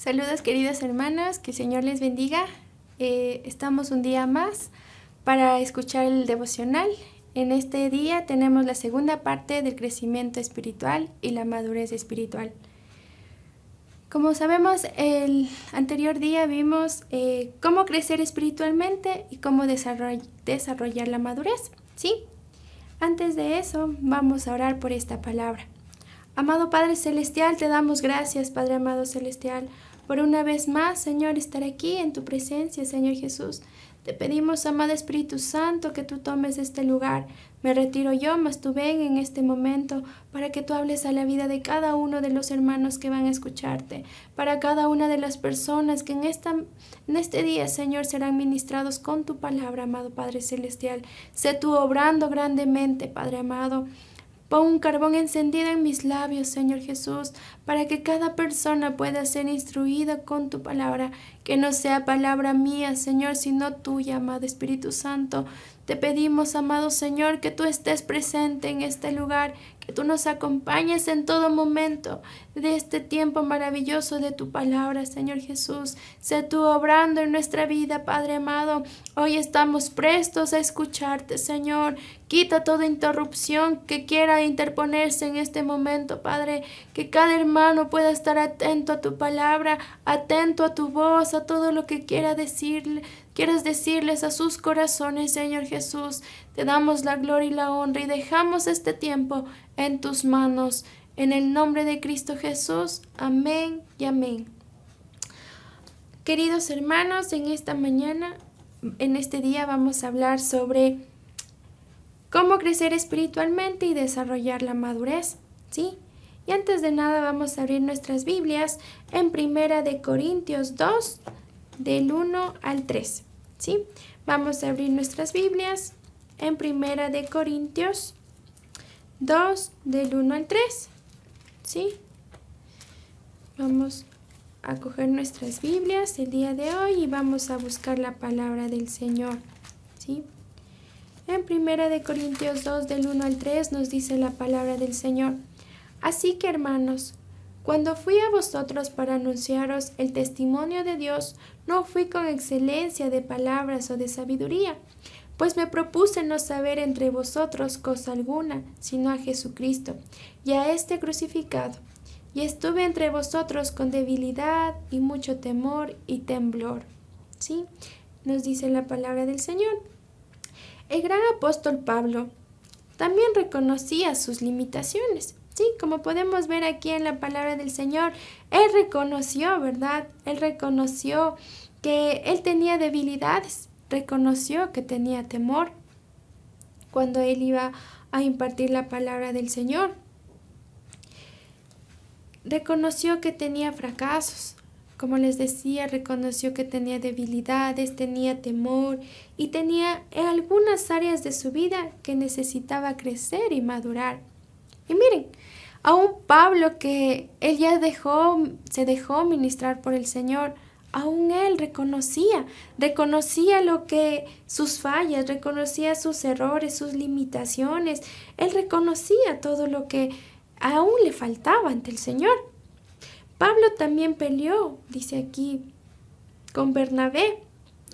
Saludos queridos hermanos, que el Señor les bendiga. Estamos un día más para escuchar el devocional. En este día tenemos la segunda parte del crecimiento espiritual y la madurez espiritual. Como sabemos, el anterior día vimos cómo crecer espiritualmente y cómo desarrollar la madurez, ¿sí? Antes de eso, vamos a orar por esta palabra. Amado Padre Celestial, te damos gracias, Padre amado Celestial, por una vez más, Señor, estar aquí en tu presencia, Señor Jesús. Te pedimos, amado Espíritu Santo, que tú tomes este lugar. Me retiro yo, mas tú ven en este momento para que tú hables a la vida de cada uno de los hermanos que van a escucharte, para cada una de las personas que en este día, Señor, serán ministrados con tu palabra, amado Padre Celestial. Sé tú obrando grandemente, Padre amado. Pon un carbón encendido en mis labios, Señor Jesús, para que cada persona pueda ser instruida con tu palabra, que no sea palabra mía, Señor, sino tuya, amado Espíritu Santo. Te pedimos, amado Señor, que tú estés presente en este lugar, que tú nos acompañes en todo momento de este tiempo maravilloso de tu palabra, Señor Jesús. Sé tú obrando en nuestra vida, Padre amado. Hoy estamos prestos a escucharte, Señor. Quita toda interrupción que quiera interponerse en este momento, Padre. Que cada hermano pueda estar atento a tu palabra, atento a tu voz, a todo lo que quieras decirles a sus corazones, Señor Jesús. Te damos la gloria y la honra y dejamos este tiempo en tus manos. En el nombre de Cristo Jesús. Amén y amén. Queridos hermanos, en esta mañana, en este día vamos a hablar sobre cómo crecer espiritualmente y desarrollar la madurez, ¿sí? Y antes de nada vamos a abrir nuestras Biblias en 1 de Corintios 2, del 1 al 3, ¿sí? Vamos a abrir nuestras Biblias en 1 de Corintios 2, del 1 al 3, ¿sí? Vamos a coger nuestras Biblias el día de hoy y vamos a buscar la palabra del Señor, ¿sí? En 1 de Corintios 2, del 1 al 3 nos dice la palabra del Señor. Así que, hermanos, cuando fui a vosotros para anunciaros el testimonio de Dios, no fui con excelencia de palabras o de sabiduría, pues me propuse no saber entre vosotros cosa alguna, sino a Jesucristo, y a este crucificado. Y estuve entre vosotros con debilidad y mucho temor y temblor. ¿Sí? Nos dice la palabra del Señor. El gran apóstol Pablo también reconocía sus limitaciones. Sí, como podemos ver aquí en la palabra del Señor, él reconoció, ¿verdad? Él reconoció que él tenía debilidades, reconoció que tenía temor cuando él iba a impartir la palabra del Señor. Reconoció que tenía fracasos, como les decía, reconoció que tenía debilidades, tenía temor y tenía algunas áreas de su vida que necesitaba crecer y madurar. Y miren, aún Pablo, que él ya se dejó ministrar por el Señor, aún él reconocía sus fallas, reconocía sus errores, sus limitaciones. Él reconocía todo lo que aún le faltaba ante el Señor. Pablo también peleó, dice aquí, con Bernabé,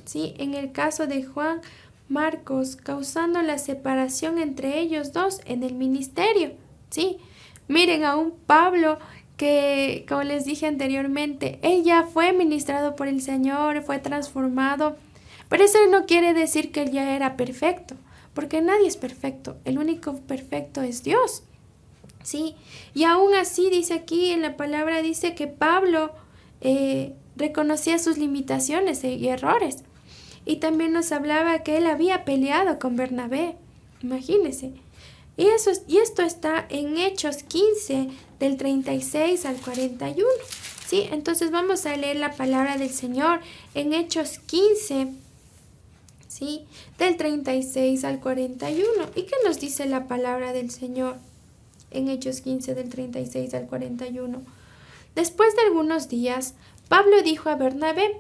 ¿sí? En el caso de Juan Marcos, causando la separación entre ellos dos en el ministerio, ¿sí? Miren, aún Pablo, que como les dije anteriormente, él ya fue ministrado por el Señor, fue transformado, pero eso no quiere decir que él ya era perfecto, porque nadie es perfecto, el único perfecto es Dios. Sí, y aún así dice aquí en la palabra, dice que Pablo reconocía sus limitaciones y errores. Y también nos hablaba que él había peleado con Bernabé, imagínense. Y esto está en Hechos 15, del 36 al 41. ¿Sí? Entonces vamos a leer la palabra del Señor en Hechos 15, ¿sí? Del 36 al 41. ¿Y qué nos dice la palabra del Señor? En Hechos 15 del 36 al 41. Después de algunos días, Pablo dijo a Bernabé,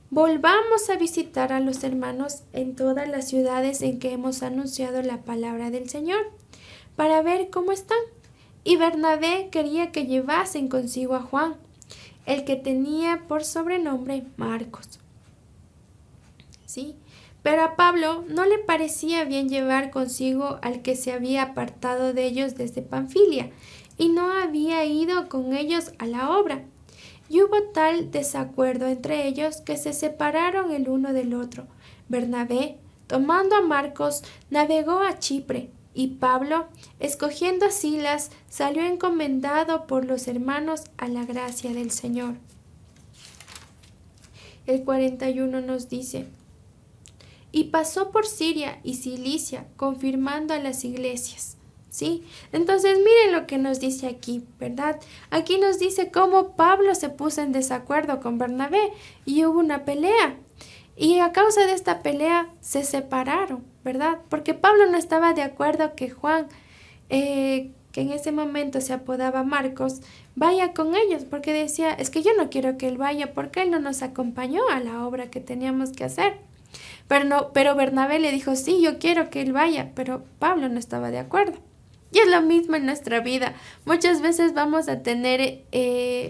volvamos a visitar a los hermanos en todas las ciudades en que hemos anunciado la palabra del Señor, para ver cómo están. Y Bernabé quería que llevasen consigo a Juan. el que tenía por sobrenombre Marcos. ¿Sí? Pero a Pablo no le parecía bien llevar consigo al que se había apartado de ellos desde Panfilia y no había ido con ellos a la obra. Y hubo tal desacuerdo entre ellos que se separaron el uno del otro. Bernabé, tomando a Marcos, navegó a Chipre, y Pablo, escogiendo a Silas, salió encomendado por los hermanos a la gracia del Señor. El 41 nos dice: y pasó por Siria y Cilicia, confirmando a las iglesias. ¿Sí? Entonces miren lo que nos dice aquí, ¿verdad? Aquí nos dice cómo Pablo se puso en desacuerdo con Bernabé y hubo una pelea. Y a causa de esta pelea se separaron, ¿verdad? Porque Pablo no estaba de acuerdo que Juan, que en ese momento se apodaba Marcos, vaya con ellos, porque decía, es que yo no quiero que él vaya porque él no nos acompañó a la obra que teníamos que hacer. Pero Bernabé le dijo, sí, yo quiero que él vaya, pero Pablo no estaba de acuerdo. Y es lo mismo en nuestra vida. Muchas veces vamos a tener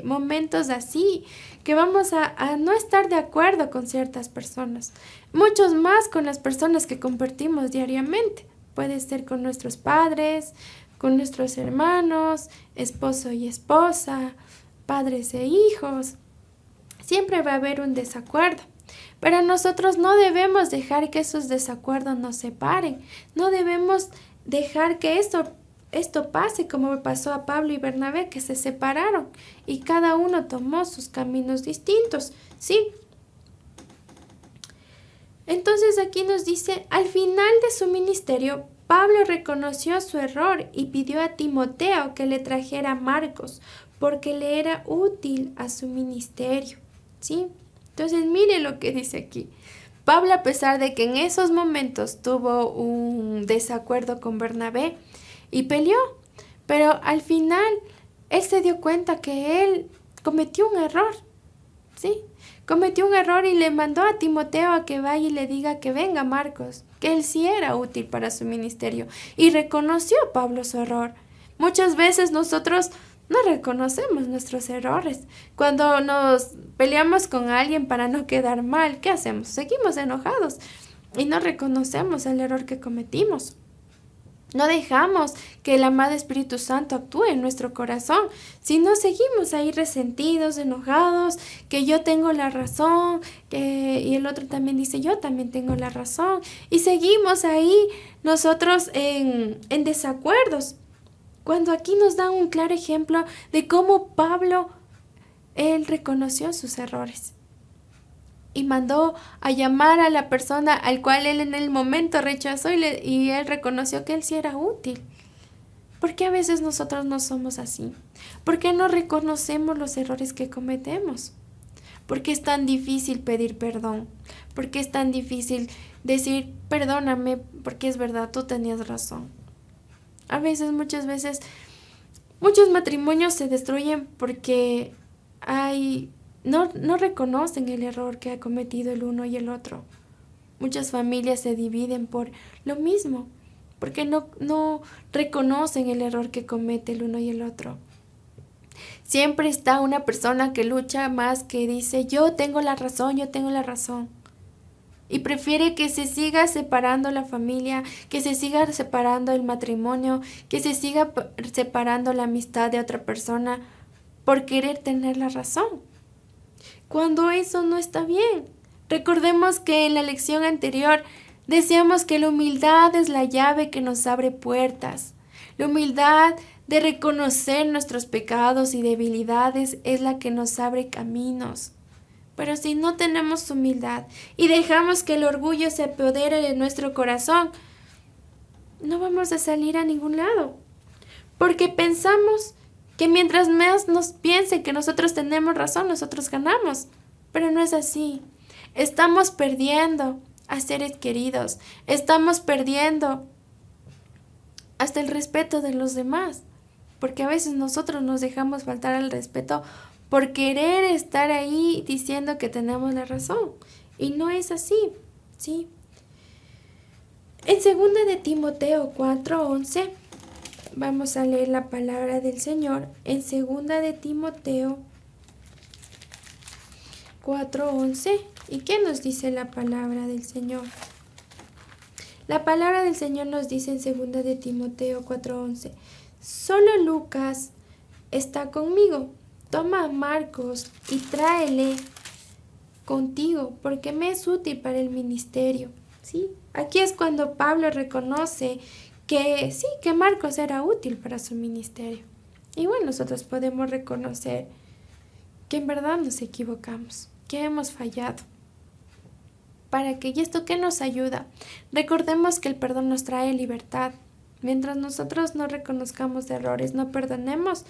momentos así, que vamos a no estar de acuerdo con ciertas personas. Muchos más con las personas que compartimos diariamente. Puede ser con nuestros padres, con nuestros hermanos, esposo y esposa, padres e hijos. Siempre va a haber un desacuerdo. Pero nosotros no debemos dejar que esos desacuerdos nos separen. No debemos dejar que esto pase como me pasó a Pablo y Bernabé, que se separaron y cada uno tomó sus caminos distintos. ¿Sí? Entonces aquí nos dice, al final de su ministerio, Pablo reconoció su error y pidió a Timoteo que le trajera a Marcos, porque le era útil a su ministerio. ¿Sí? Entonces mire lo que dice aquí. Pablo, a pesar de que en esos momentos tuvo un desacuerdo con Bernabé y peleó, pero al final él se dio cuenta que él cometió un error, ¿sí? Cometió un error y le mandó a Timoteo a que vaya y le diga que venga Marcos, que él sí era útil para su ministerio, y reconoció a Pablo su error. Muchas veces nosotros no reconocemos nuestros errores. Cuando nos peleamos con alguien para no quedar mal, ¿qué hacemos? Seguimos enojados y no reconocemos el error que cometimos. No dejamos que el amado Espíritu Santo actúe en nuestro corazón, sino seguimos ahí resentidos, enojados, que yo tengo la razón, y el otro también dice, yo también tengo la razón, y seguimos ahí nosotros en desacuerdos. Cuando aquí nos dan un claro ejemplo de cómo Pablo, él reconoció sus errores y mandó a llamar a la persona al cual él en el momento rechazó y él reconoció que él sí era útil. ¿Por qué a veces nosotros no somos así? ¿Por qué no reconocemos los errores que cometemos? ¿Por qué es tan difícil pedir perdón? ¿Por qué es tan difícil decir, perdóname, porque es verdad, tú tenías razón? A veces, muchas veces, muchos matrimonios se destruyen porque no reconocen el error que ha cometido el uno y el otro. Muchas familias se dividen por lo mismo, porque no reconocen el error que comete el uno y el otro. Siempre está una persona que lucha más, que dice, yo tengo la razón, yo tengo la razón. Y prefiere que se siga separando la familia, que se siga separando el matrimonio, que se siga separando la amistad de otra persona por querer tener la razón. Cuando eso no está bien. Recordemos que en la lección anterior decíamos que la humildad es la llave que nos abre puertas. La humildad de reconocer nuestros pecados y debilidades es la que nos abre caminos. Pero si no tenemos humildad y dejamos que el orgullo se apodere de nuestro corazón, no vamos a salir a ningún lado. Porque pensamos que mientras más nos piense que nosotros tenemos razón, nosotros ganamos. Pero no es así. Estamos perdiendo a seres queridos. Estamos perdiendo hasta el respeto de los demás. Porque a veces nosotros nos dejamos faltar al respeto por querer estar ahí diciendo que tenemos la razón. Y no es así, ¿sí? En 2 de Timoteo 4:11, vamos a leer la palabra del Señor. En 2 de Timoteo 4:11. ¿Y qué nos dice la palabra del Señor? La palabra del Señor nos dice en 2 de Timoteo 4:11. Solo Lucas está conmigo. Toma a Marcos y tráele contigo, porque me es útil para el ministerio. ¿Sí? Aquí es cuando Pablo reconoce que sí, que Marcos era útil para su ministerio. Y bueno, nosotros podemos reconocer que en verdad nos equivocamos, que hemos fallado. ¿Para qué? ¿Y esto qué nos ayuda? Recordemos que el perdón nos trae libertad. Mientras nosotros no reconozcamos errores, no perdonemos,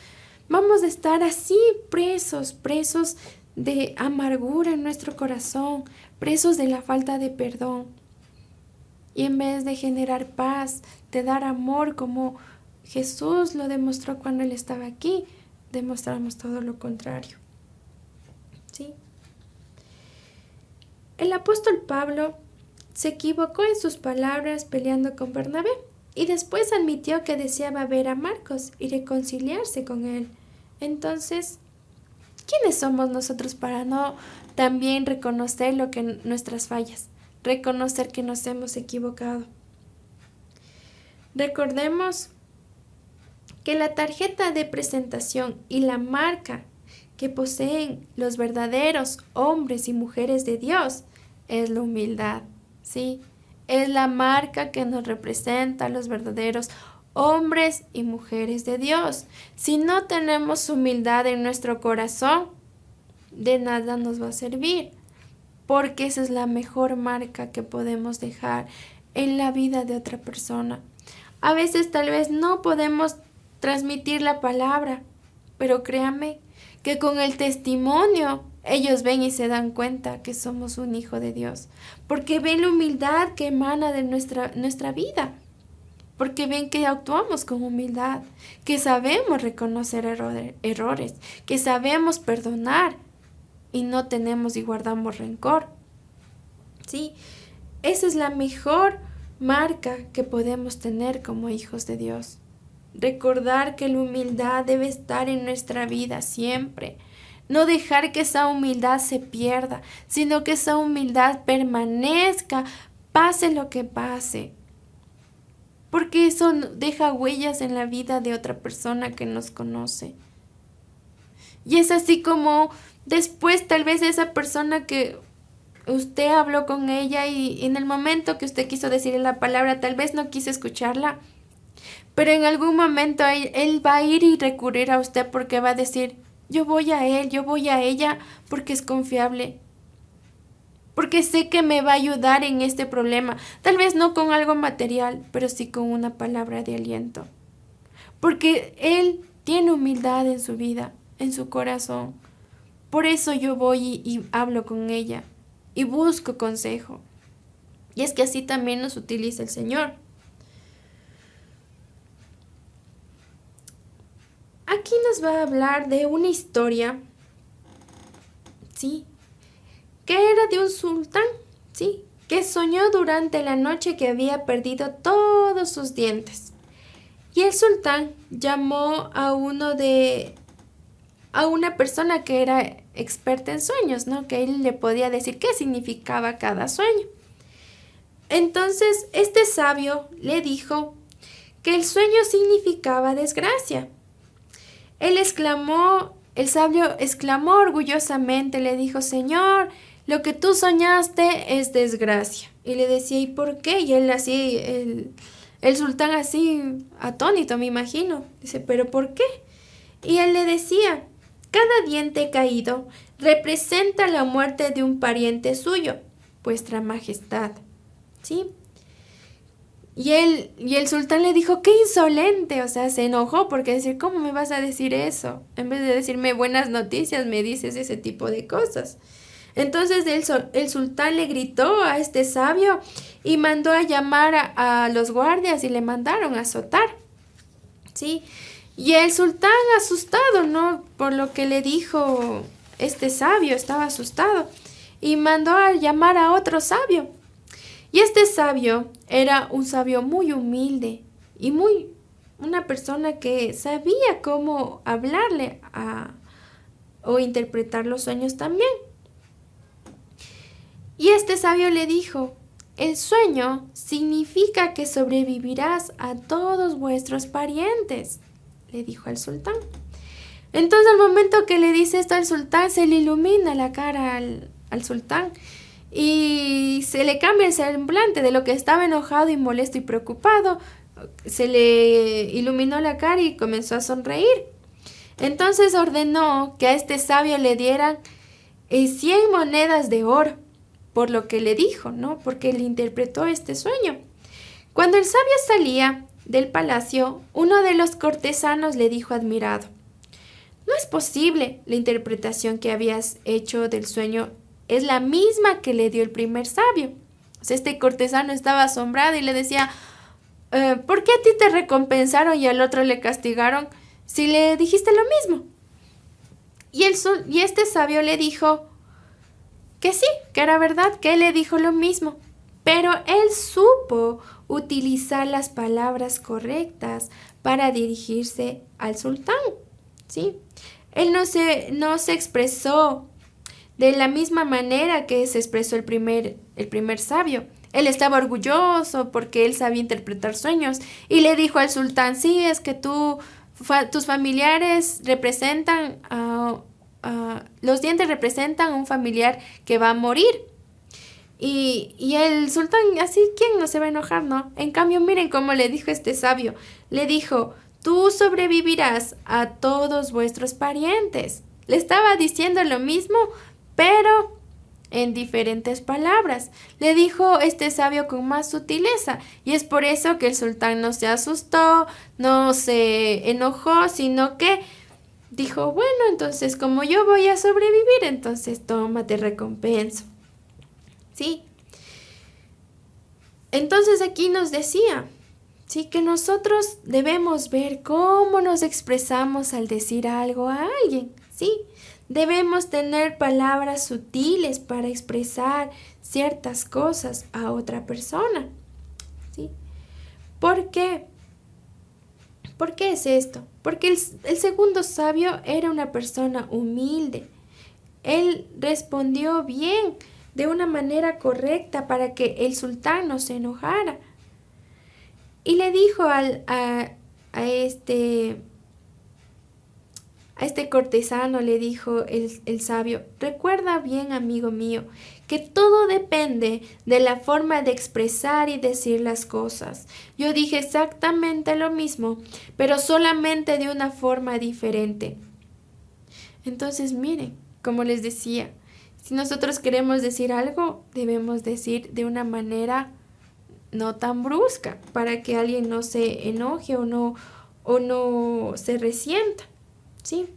vamos a estar así presos de amargura en nuestro corazón, presos de la falta de perdón. Y en vez de generar paz, de dar amor como Jesús lo demostró cuando Él estaba aquí, demostramos todo lo contrario. ¿Sí? El apóstol Pablo se equivocó en sus palabras peleando con Bernabé y después admitió que deseaba ver a Marcos y reconciliarse con él. Entonces, ¿quiénes somos nosotros para no también reconocer nuestras fallas? Reconocer que nos hemos equivocado. Recordemos que la tarjeta de presentación y la marca que poseen los verdaderos hombres y mujeres de Dios es la humildad, ¿sí? Es la marca que nos representa a los verdaderos hombres y mujeres de Dios. Si no tenemos humildad en nuestro corazón, de nada nos va a servir, porque esa es la mejor marca que podemos dejar en la vida de otra persona. A veces tal vez no podemos transmitir la palabra, pero créame que con el testimonio ellos ven y se dan cuenta que somos un hijo de Dios, porque ven la humildad que emana de nuestra vida, porque ven que actuamos con humildad, que sabemos reconocer errores, que sabemos perdonar y no tenemos y guardamos rencor. Sí, esa es la mejor marca que podemos tener como hijos de Dios. Recordar que la humildad debe estar en nuestra vida siempre. No dejar que esa humildad se pierda, sino que esa humildad permanezca, pase lo que pase. Porque eso deja huellas en la vida de otra persona que nos conoce. Y es así como después tal vez esa persona que usted habló con ella y en el momento que usted quiso decirle la palabra, tal vez no quiso escucharla. Pero en algún momento él va a ir y recurrir a usted porque va a decir, yo voy a él, yo voy a ella porque es confiable. Porque sé que me va a ayudar en este problema. Tal vez no con algo material, pero sí con una palabra de aliento. Porque él tiene humildad en su vida, en su corazón. Por eso yo voy y hablo con ella y busco consejo. Y es que así también nos utiliza el Señor. Aquí nos va a hablar de una historia, ¿sí? Que era de un sultán, ¿sí? Que soñó durante la noche que había perdido todos sus dientes. Y el sultán llamó a una persona que era experta en sueños, ¿no? Que él le podía decir qué significaba cada sueño. Entonces, este sabio le dijo que el sueño significaba desgracia. El sabio exclamó orgullosamente, le dijo, Señor, lo que tú soñaste es desgracia. Y le decía, ¿y por qué? Y él así, el sultán así, atónito, me imagino. Dice, ¿pero por qué? Y él le decía, cada diente caído representa la muerte de un pariente suyo, vuestra majestad. ¿Sí? Y el sultán le dijo, qué insolente, o sea, se enojó porque decir, ¿cómo me vas a decir eso? En vez de decirme buenas noticias, me dices ese tipo de cosas. Entonces el sultán le gritó a este sabio y mandó a llamar a los guardias y le mandaron a azotar. ¿Sí? Y el sultán asustado, ¿no? Por lo que le dijo este sabio, estaba asustado y mandó a llamar a otro sabio. Y este sabio era un sabio muy humilde y una persona que sabía cómo hablarle o interpretar los sueños también. Y este sabio le dijo: el sueño significa que sobrevivirás a todos vuestros parientes, le dijo al sultán. Entonces, al momento que le dice esto al sultán, se le ilumina la cara al sultán y se le cambia el semblante de lo que estaba enojado y molesto y preocupado. Se le iluminó la cara y comenzó a sonreír. Entonces ordenó que a este sabio le dieran 100 monedas de oro por lo que le dijo, ¿no? Porque le interpretó este sueño. Cuando el sabio salía del palacio, uno de los cortesanos le dijo admirado: no es posible, la interpretación que habías hecho del sueño es la misma que le dio el primer sabio. O sea, este cortesano estaba asombrado y le decía: ¿por qué a ti te recompensaron y al otro le castigaron si le dijiste lo mismo? Y este sabio le dijo que sí, que era verdad, que él le dijo lo mismo, pero él supo utilizar las palabras correctas para dirigirse al sultán, ¿sí? Él no se expresó de la misma manera que se expresó el primer sabio. Él estaba orgulloso porque él sabía interpretar sueños y le dijo al sultán: sí, es que tus familiares representan los dientes representan a un familiar que va a morir. Y el sultán, así, ¿quién no se va a enojar, no? En cambio, miren cómo le dijo este sabio. Le dijo: tú sobrevivirás a todos vuestros parientes. Le estaba diciendo lo mismo, pero en diferentes palabras. Le dijo este sabio con más sutileza. Y es por eso que el sultán no se asustó, no se enojó, sino que dijo: bueno, entonces como yo voy a sobrevivir, entonces toma, te recompenso. ¿Sí? Entonces aquí nos decía, ¿sí?, que nosotros debemos ver cómo nos expresamos al decir algo a alguien, ¿sí? Debemos tener palabras sutiles para expresar ciertas cosas a otra persona, ¿sí? ¿Por qué? ¿Por qué es esto? Porque el segundo sabio era una persona humilde. Él respondió bien, de una manera correcta, para que el sultán no se enojara. Y le dijo a este cortesano, le dijo el sabio: recuerda bien, amigo mío, que todo depende de la forma de expresar y decir las cosas. Yo dije exactamente lo mismo, pero solamente de una forma diferente. Entonces, miren, como les decía, si nosotros queremos decir algo, debemos decir de una manera no tan brusca, para que alguien no se enoje o no se resienta, ¿sí?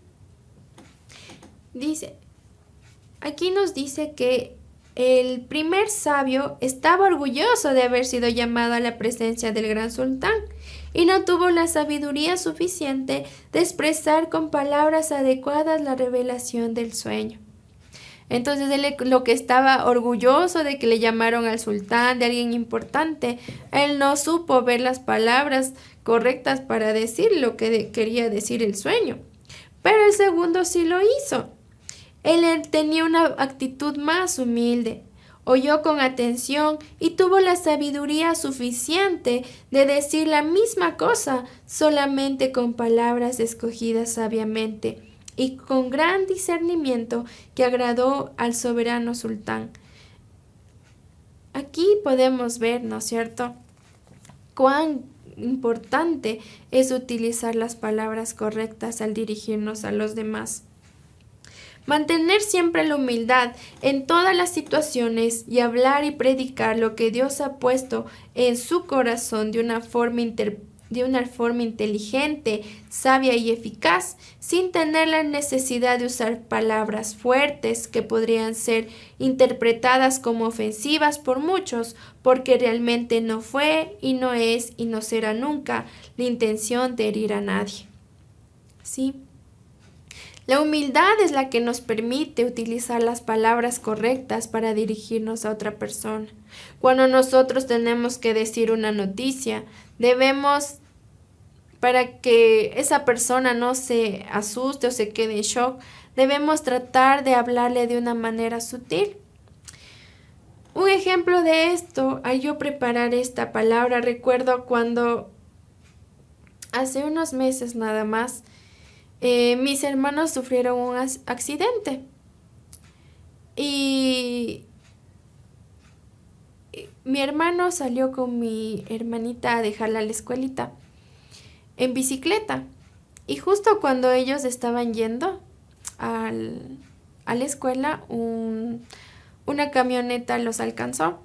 Aquí nos dice que el primer sabio estaba orgulloso de haber sido llamado a la presencia del gran sultán y no tuvo la sabiduría suficiente de expresar con palabras adecuadas la revelación del sueño. Entonces él, lo que estaba orgulloso de que le llamaron al sultán, de alguien importante, él no supo ver las palabras correctas para decir lo que quería decir el sueño. Pero el segundo sí lo hizo. Él tenía una actitud más humilde, oyó con atención y tuvo la sabiduría suficiente de decir la misma cosa, solamente con palabras escogidas sabiamente y con gran discernimiento, que agradó al soberano sultán. Aquí podemos ver, ¿no es cierto?, cuán importante es utilizar las palabras correctas al dirigirnos a los demás. Mantener siempre la humildad en todas las situaciones y hablar y predicar lo que Dios ha puesto en su corazón de una forma inteligente, sabia y eficaz, sin tener la necesidad de usar palabras fuertes que podrían ser interpretadas como ofensivas por muchos, porque realmente no fue y no es y no será nunca la intención de herir a nadie. ¿Sí? La humildad es la que nos permite utilizar las palabras correctas para dirigirnos a otra persona. Cuando nosotros tenemos que decir una noticia, para que esa persona no se asuste o se quede en shock, debemos tratar de hablarle de una manera sutil. Un ejemplo de esto, al yo preparar esta palabra, recuerdo cuando hace unos meses nada más, mis hermanos sufrieron un accidente y mi hermano salió con mi hermanita a dejarla a la escuelita en bicicleta. Y justo cuando ellos estaban yendo a la escuela, una camioneta los alcanzó.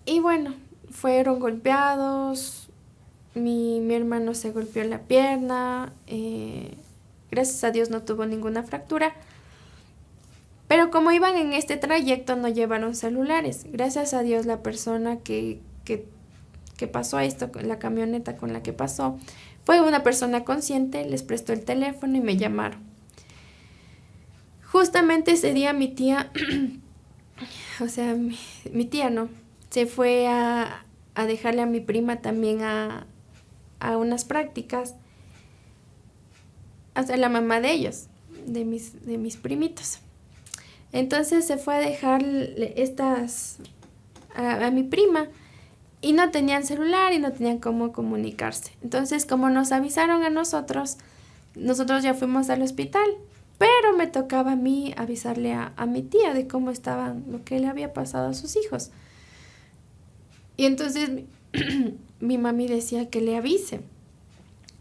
Y bueno, fueron golpeados. Mi hermano se golpeó la pierna. Gracias a Dios no tuvo ninguna fractura. Pero como iban en este trayecto no llevaron celulares. Gracias a Dios la persona que pasó esto, la camioneta con la que pasó, fue una persona consciente, les prestó el teléfono y me llamaron. Justamente ese día mi tía, o sea, mi tía no, se fue a dejarle a mi prima también a unas prácticas, hasta la mamá de ellos, de mis primitos. Entonces se fue a dejarle estas a mi prima. Y no tenían celular y no tenían cómo comunicarse. Entonces, como nos avisaron a nosotros ya fuimos al hospital. Pero me tocaba a mí avisarle a mi tía de cómo estaban, lo que le había pasado a sus hijos. Y entonces mi mami decía que le avise.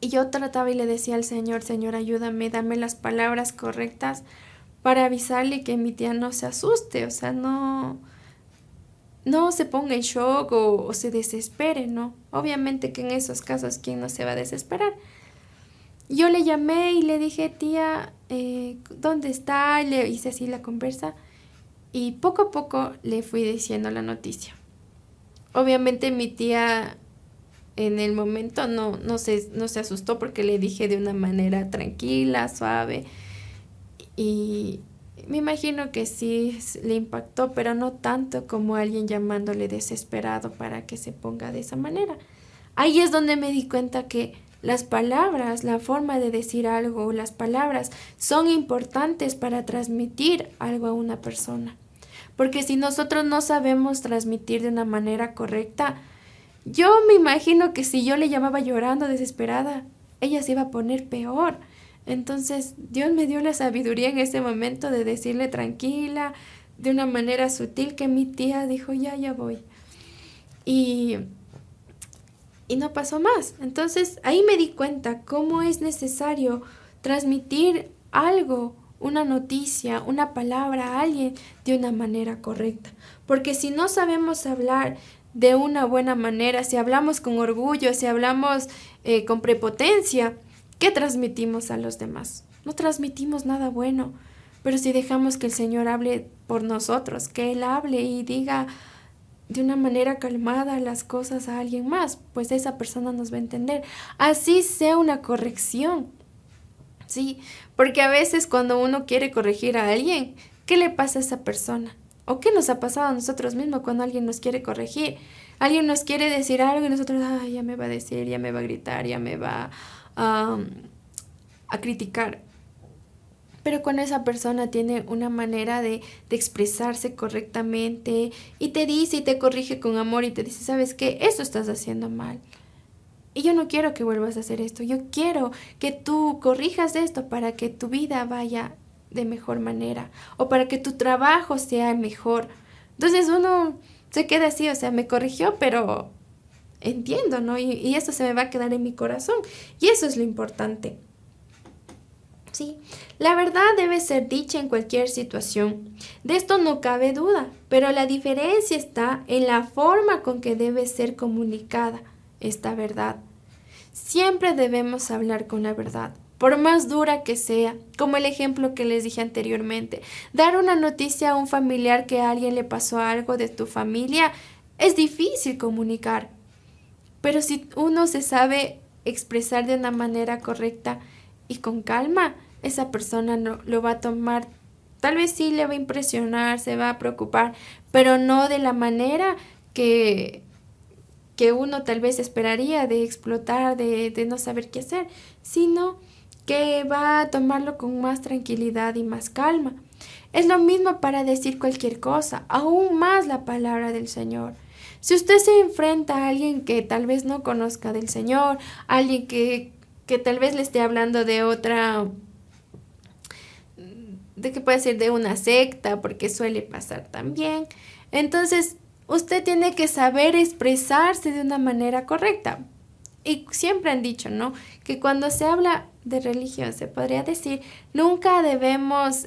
Y yo trataba y le decía al Señor, ayúdame, dame las palabras correctas para avisarle y que mi tía no se asuste. O sea, no se ponga en shock o se desespere, ¿no? Obviamente que en esos casos, ¿quién no se va a desesperar? Yo le llamé y le dije, tía, ¿dónde está? Y le hice así la conversa y poco a poco le fui diciendo la noticia. Obviamente mi tía en el momento no se asustó porque le dije de una manera tranquila, suave y me imagino que sí le impactó, pero no tanto como alguien llamándole desesperado para que se ponga de esa manera. Ahí es donde me di cuenta que las palabras, la forma de decir algo, las palabras son importantes para transmitir algo a una persona. Porque si nosotros no sabemos transmitir de una manera correcta, yo me imagino que si yo le llamaba llorando, desesperada, ella se iba a poner peor. Entonces Dios me dio la sabiduría en ese momento de decirle tranquila, de una manera sutil, que mi tía dijo, ya voy. Y no pasó más. Entonces ahí me di cuenta cómo es necesario transmitir algo, una noticia, una palabra a alguien de una manera correcta. Porque si no sabemos hablar de una buena manera, si hablamos con orgullo, si hablamos con prepotencia, ¿qué transmitimos a los demás? No transmitimos nada bueno, pero si dejamos que el Señor hable por nosotros, que Él hable y diga de una manera calmada las cosas a alguien más, pues esa persona nos va a entender. Así sea una corrección, ¿sí? Porque a veces cuando uno quiere corregir a alguien, ¿qué le pasa a esa persona? ¿O qué nos ha pasado a nosotros mismos cuando alguien nos quiere corregir? Alguien nos quiere decir algo y nosotros, ya me va a decir, ya me va a gritar, ya me va a criticar. Pero cuando esa persona tiene una manera de expresarse correctamente y te dice y te corrige con amor y te dice, ¿sabes qué? Eso estás haciendo mal. Y yo no quiero que vuelvas a hacer esto. Yo quiero que tú corrijas esto para que tu vida vaya de mejor manera o para que tu trabajo sea mejor. Entonces uno se queda así, o sea, me corrigió, pero entiendo, ¿no? Y eso se me va a quedar en mi corazón. Y eso es lo importante. Sí, la verdad debe ser dicha en cualquier situación. De esto no cabe duda, pero la diferencia está en la forma con que debe ser comunicada esta verdad. Siempre debemos hablar con la verdad, por más dura que sea, como el ejemplo que les dije anteriormente. Dar una noticia a un familiar que a alguien le pasó algo de tu familia es difícil comunicar, pero si uno se sabe expresar de una manera correcta y con calma, esa persona no lo va a tomar. Tal vez sí le va a impresionar, se va a preocupar, pero no de la manera que uno tal vez esperaría, de explotar, de no saber qué hacer, sino que va a tomarlo con más tranquilidad y más calma. Es lo mismo para decir cualquier cosa, aún más la palabra del Señor. Si usted se enfrenta a alguien que tal vez no conozca del Señor, alguien que tal vez le esté hablando de otra, de que puede ser de una secta, porque suele pasar también. Entonces, usted tiene que saber expresarse de una manera correcta. Y siempre han dicho, ¿no? Que cuando se habla de religión, se podría decir, nunca debemos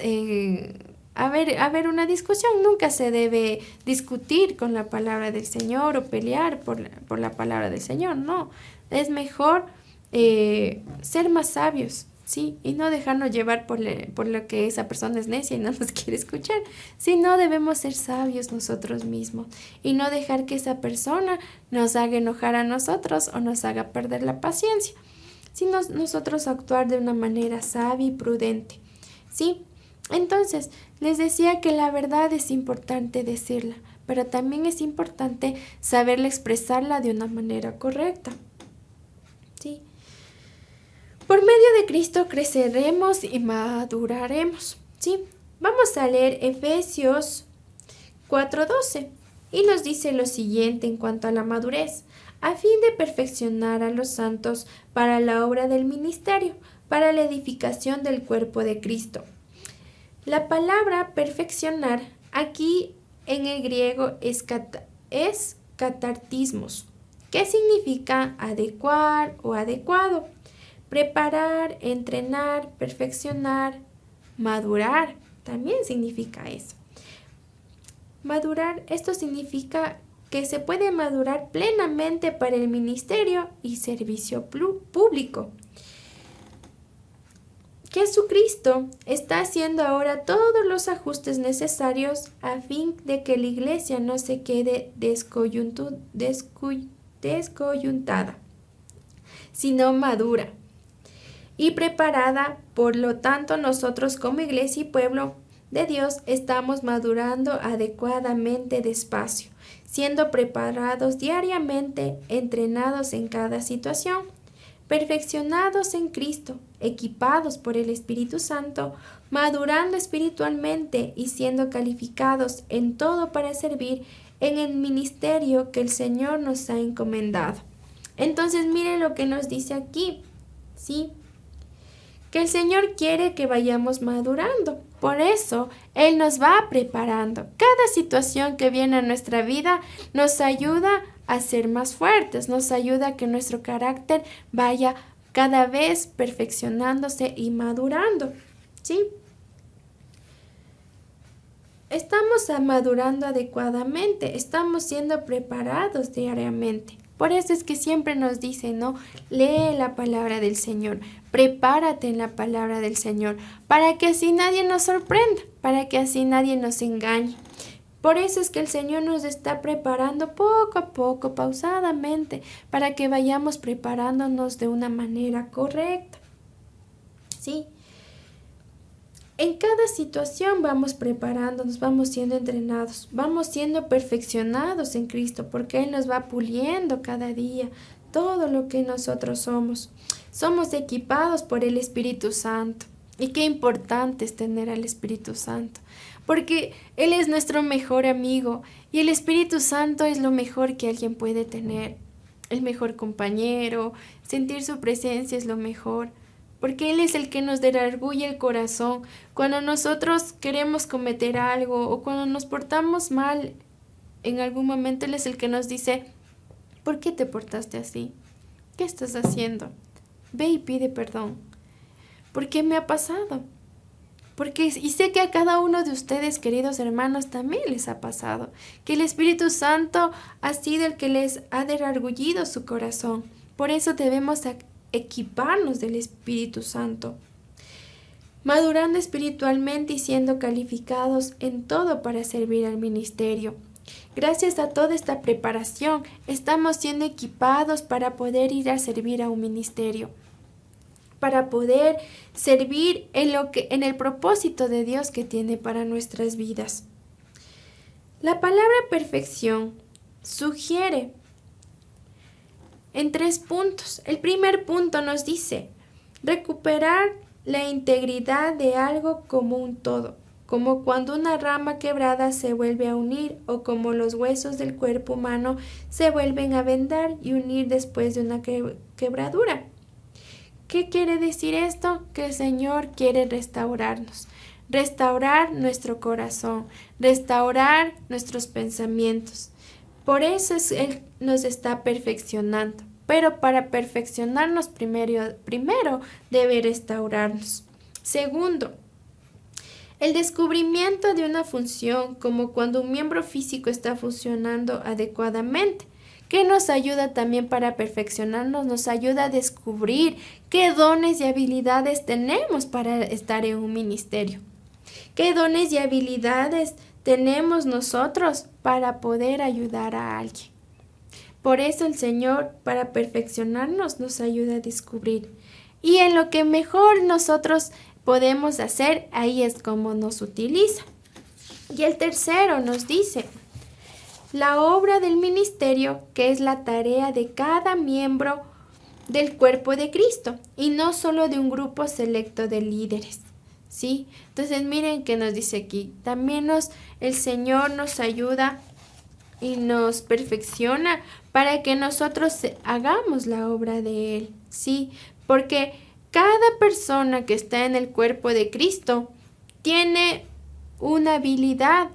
haber una discusión, nunca se debe discutir con la palabra del Señor o pelear por la palabra del Señor, no. Es mejor ser más sabios, ¿sí? Y no dejarnos llevar por lo que esa persona es necia y no nos quiere escuchar, sino debemos ser sabios nosotros mismos y no dejar que esa persona nos haga enojar a nosotros o nos haga perder la paciencia, sino nosotros actuar de una manera sabia y prudente, ¿sí? Entonces, les decía que la verdad es importante decirla, pero también es importante saberla expresarla de una manera correcta, ¿sí? Por medio de Cristo creceremos y maduraremos, ¿sí? Vamos a leer Efesios 4:12 y nos dice lo siguiente en cuanto a la madurez: a fin de perfeccionar a los santos para la obra del ministerio, para la edificación del cuerpo de Cristo. La palabra perfeccionar aquí en el griego es catartismos, que significa adecuar o adecuado. Preparar, entrenar, perfeccionar, madurar, también significa eso. Madurar, esto significa que se puede madurar plenamente para el ministerio y servicio público. Jesucristo está haciendo ahora todos los ajustes necesarios a fin de que la iglesia no se quede descoyuntada, sino madura y preparada. Por lo tanto, nosotros como iglesia y pueblo de Dios estamos madurando adecuadamente despacio, siendo preparados diariamente, entrenados en cada situación, perfeccionados en Cristo, equipados por el Espíritu Santo, madurando espiritualmente y siendo calificados en todo para servir en el ministerio que el Señor nos ha encomendado. Entonces, miren lo que nos dice aquí, ¿sí? Que el Señor quiere que vayamos madurando. Por eso, Él nos va preparando. Cada situación que viene a nuestra vida nos ayuda a ser más fuertes, nos ayuda a que nuestro carácter vaya cada vez perfeccionándose y madurando, ¿sí? Estamos madurando adecuadamente, estamos siendo preparados diariamente. Por eso es que siempre nos dice, ¿no? Lee la palabra del Señor, prepárate en la palabra del Señor, para que así nadie nos sorprenda, para que así nadie nos engañe. Por eso es que el Señor nos está preparando poco a poco, pausadamente, para que vayamos preparándonos de una manera correcta, ¿sí? En cada situación vamos preparándonos, vamos siendo entrenados, vamos siendo perfeccionados en Cristo, porque Él nos va puliendo cada día todo lo que nosotros somos. Somos equipados por el Espíritu Santo. Y qué importante es tener al Espíritu Santo, porque Él es nuestro mejor amigo y el Espíritu Santo es lo mejor que alguien puede tener, el mejor compañero, sentir su presencia es lo mejor. Porque Él es el que nos redarguye el corazón cuando nosotros queremos cometer algo o cuando nos portamos mal. En algún momento Él es el que nos dice, ¿por qué te portaste así? ¿Qué estás haciendo? Ve y pide perdón. ¿Por qué me ha pasado? Y sé que a cada uno de ustedes, queridos hermanos, también les ha pasado. Que el Espíritu Santo ha sido el que les ha redargullido su corazón. Por eso debemos equiparnos del Espíritu Santo, madurando espiritualmente y siendo calificados en todo para servir al ministerio. Gracias a toda esta preparación, estamos siendo equipados para poder ir a servir a un ministerio, para poder servir en el propósito de Dios que tiene para nuestras vidas. La palabra perfección sugiere en 3 puntos. El primer punto nos dice recuperar la integridad de algo como un todo. como cuando una rama quebrada se vuelve a unir o como los huesos del cuerpo humano se vuelven a vendar y unir después de una quebradura. ¿Qué quiere decir esto? Que el Señor quiere restaurarnos, restaurar nuestro corazón, restaurar nuestros pensamientos. Por eso Él nos está perfeccionando. Pero para perfeccionarnos primero debe restaurarnos. Segundo, el descubrimiento de una función, como cuando un miembro físico está funcionando adecuadamente, que nos ayuda también para perfeccionarnos, nos ayuda a descubrir qué dones y habilidades tenemos para estar en un ministerio. ¿Qué dones y habilidades tenemos nosotros para poder ayudar a alguien? Por eso el Señor, para perfeccionarnos, nos ayuda a descubrir. Y en lo que mejor nosotros podemos hacer, ahí es como nos utiliza. Y el tercero nos dice, la obra del ministerio, que es la tarea de cada miembro del cuerpo de Cristo, y no solo de un grupo selecto de líderes. ¿Sí? Entonces miren que nos dice aquí, también el Señor nos ayuda y nos perfecciona para que nosotros hagamos la obra de Él, ¿sí? Porque cada persona que está en el cuerpo de Cristo tiene una habilidad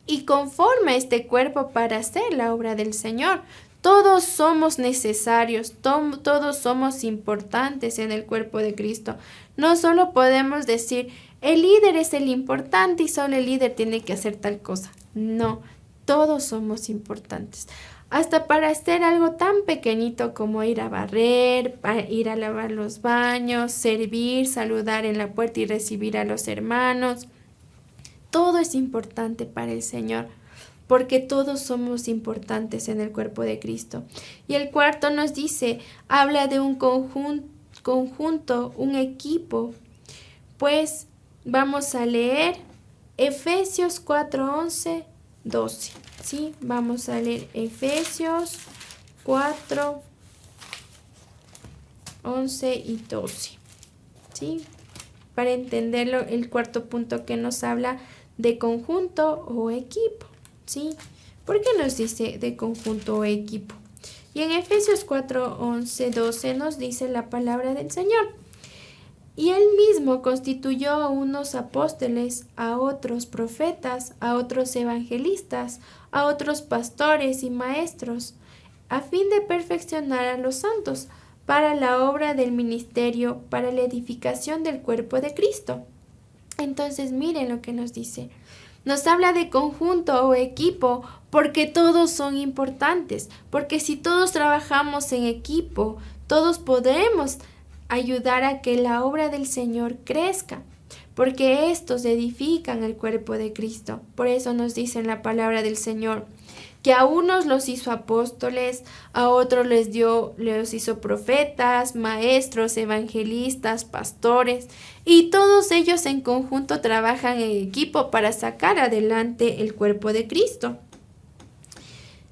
y conforma este cuerpo para hacer la obra del Señor. Todos somos necesarios, todos somos importantes en el cuerpo de Cristo. No solo podemos decir, el líder es el importante y solo el líder tiene que hacer tal cosa. No, todos somos importantes. Hasta para hacer algo tan pequeñito como ir a barrer, ir a lavar los baños, servir, saludar en la puerta y recibir a los hermanos. Todo es importante para el Señor, porque todos somos importantes en el cuerpo de Cristo. Y el cuarto nos dice, habla de un conjunto, un equipo. Pues vamos a leer Efesios 4, 11, 12. ¿Sí? Vamos a leer Efesios 4, 11 y 12. ¿Sí? Para entenderlo, el cuarto punto que nos habla de conjunto o equipo. ¿Sí? ¿Por qué nos dice de conjunto o equipo? Y en Efesios 4, 11, 12 nos dice la palabra del Señor. Y Él mismo constituyó a unos apóstoles, a otros profetas, a otros evangelistas, a otros pastores y maestros, a fin de perfeccionar a los santos para la obra del ministerio, para la edificación del cuerpo de Cristo. Entonces miren lo que nos dice. Nos habla de conjunto o equipo porque todos son importantes, porque si todos trabajamos en equipo, todos podremos ayudar a que la obra del Señor crezca, porque estos edifican el cuerpo de Cristo. Por eso nos dice en la palabra del Señor que a unos los hizo apóstoles, a otros les hizo profetas, maestros, evangelistas, pastores, y todos ellos en conjunto trabajan en equipo para sacar adelante el cuerpo de Cristo.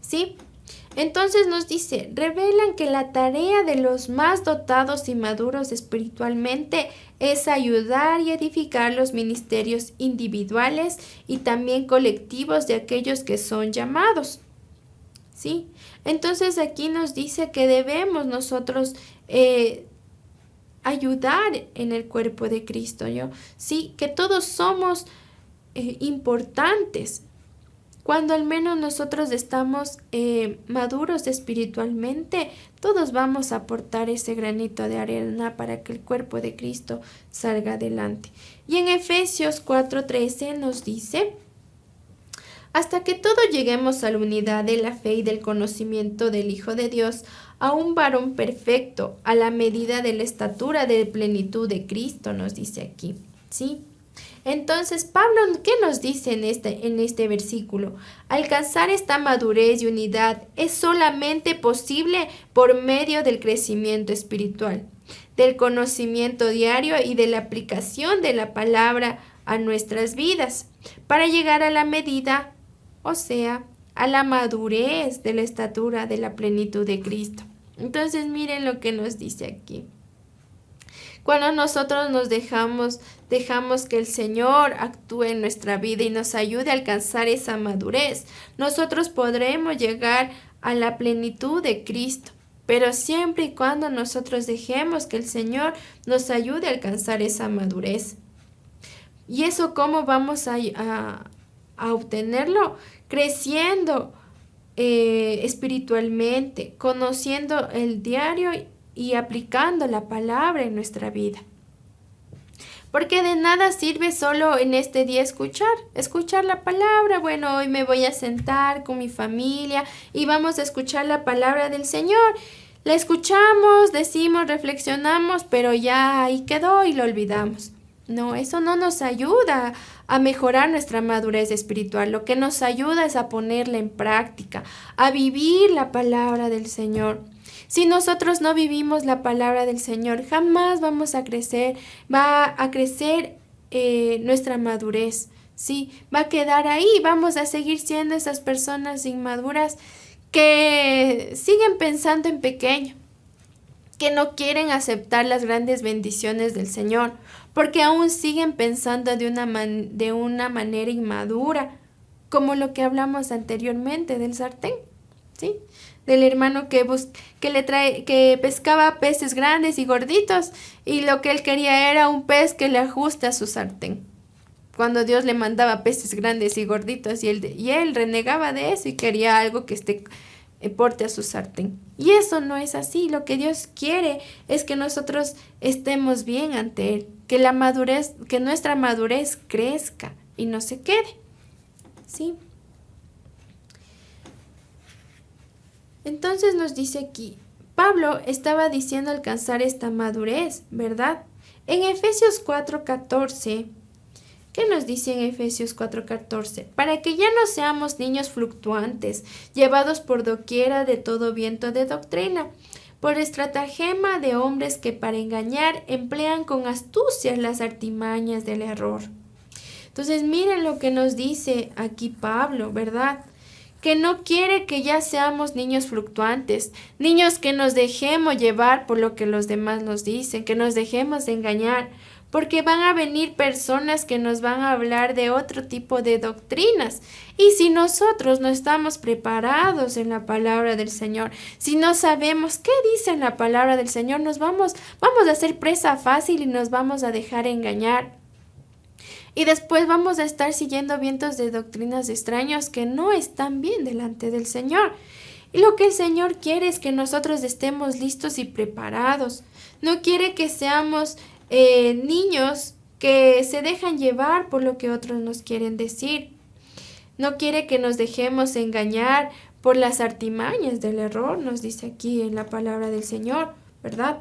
¿Sí? Entonces nos dice, revelan que la tarea de los más dotados y maduros espiritualmente es ayudar y edificar los ministerios individuales y también colectivos de aquellos que son llamados. ¿Sí? Entonces aquí nos dice que debemos nosotros ayudar en el cuerpo de Cristo, ¿yo? Sí, que todos somos importantes. Cuando al menos nosotros estamos maduros espiritualmente, todos vamos a aportar ese granito de arena para que el cuerpo de Cristo salga adelante. Y en Efesios 4:13 nos dice, hasta que todos lleguemos a la unidad de la fe y del conocimiento del Hijo de Dios, a un varón perfecto, a la medida de la estatura de plenitud de Cristo, nos dice aquí, ¿sí? Entonces, Pablo, ¿qué nos dice en este versículo? Alcanzar esta madurez y unidad es solamente posible por medio del crecimiento espiritual, del conocimiento diario y de la aplicación de la palabra a nuestras vidas, para llegar a la medida, o sea, a la madurez de la estatura de la plenitud de Cristo. Entonces, miren lo que nos dice aquí. Cuando nosotros nos dejamos que el Señor actúe en nuestra vida y nos ayude a alcanzar esa madurez, nosotros podremos llegar a la plenitud de Cristo. Pero siempre y cuando nosotros dejemos que el Señor nos ayude a alcanzar esa madurez. ¿Y eso cómo vamos a obtenerlo? Creciendo espiritualmente, conociendo el diario y aplicando la palabra en nuestra vida. Porque de nada sirve solo en este día escuchar la palabra. Bueno, hoy me voy a sentar con mi familia y vamos a escuchar la palabra del Señor. La escuchamos, decimos, reflexionamos, pero ya ahí quedó y lo olvidamos. No, eso no nos ayuda a mejorar nuestra madurez espiritual. Lo que nos ayuda es a ponerla en práctica, a vivir la palabra del Señor. Si nosotros no vivimos la palabra del Señor, jamás vamos a crecer, va a crecer nuestra madurez, ¿sí? Va a quedar ahí, vamos a seguir siendo esas personas inmaduras que siguen pensando en pequeño, que no quieren aceptar las grandes bendiciones del Señor, porque aún siguen pensando de una manera inmadura, como lo que hablamos anteriormente del sartén, ¿sí? Del hermano que pescaba peces grandes y gorditos y lo que él quería era un pez que le ajuste a su sartén. Cuando Dios le mandaba peces grandes y gorditos y él renegaba de eso y quería algo que porte a su sartén. Y eso no es así. Lo que Dios quiere es que nosotros estemos bien ante Él, que nuestra madurez crezca y no se quede. ¿Sí? Entonces nos dice aquí, Pablo estaba diciendo alcanzar esta madurez, ¿verdad? En Efesios 4:14, ¿qué nos dice en Efesios 4:14? Para que ya no seamos niños fluctuantes, llevados por doquiera de todo viento de doctrina, por estratagema de hombres que para engañar emplean con astucia las artimañas del error. Entonces miren lo que nos dice aquí Pablo, ¿verdad? Que no quiere que ya seamos niños fluctuantes, niños que nos dejemos llevar por lo que los demás nos dicen, que nos dejemos engañar, porque van a venir personas que nos van a hablar de otro tipo de doctrinas. Y si nosotros no estamos preparados en la palabra del Señor, si no sabemos qué dice en la palabra del Señor, vamos a ser presa fácil y nos vamos a dejar engañar. Y después vamos a estar siguiendo vientos de doctrinas extrañas que no están bien delante del Señor. Y lo que el Señor quiere es que nosotros estemos listos y preparados. No quiere que seamos niños que se dejan llevar por lo que otros nos quieren decir. No quiere que nos dejemos engañar por las artimañas del error, nos dice aquí en la palabra del Señor, ¿verdad?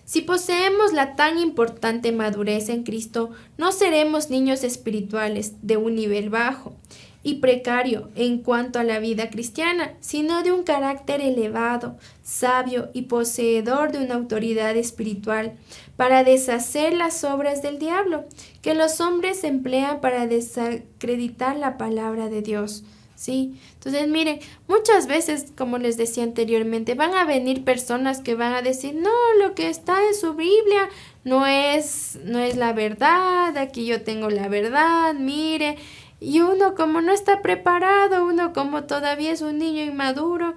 Si poseemos la tan importante madurez en Cristo, no seremos niños espirituales de un nivel bajo y precario en cuanto a la vida cristiana, sino de un carácter elevado, sabio y poseedor de una autoridad espiritual para deshacer las obras del diablo, que los hombres emplean para desacreditar la palabra de Dios. Sí, entonces miren, muchas veces, como les decía anteriormente, van a venir personas que van a decir, no, lo que está en su Biblia no es la verdad, aquí yo tengo la verdad, mire, y uno como no está preparado, uno como todavía es un niño inmaduro,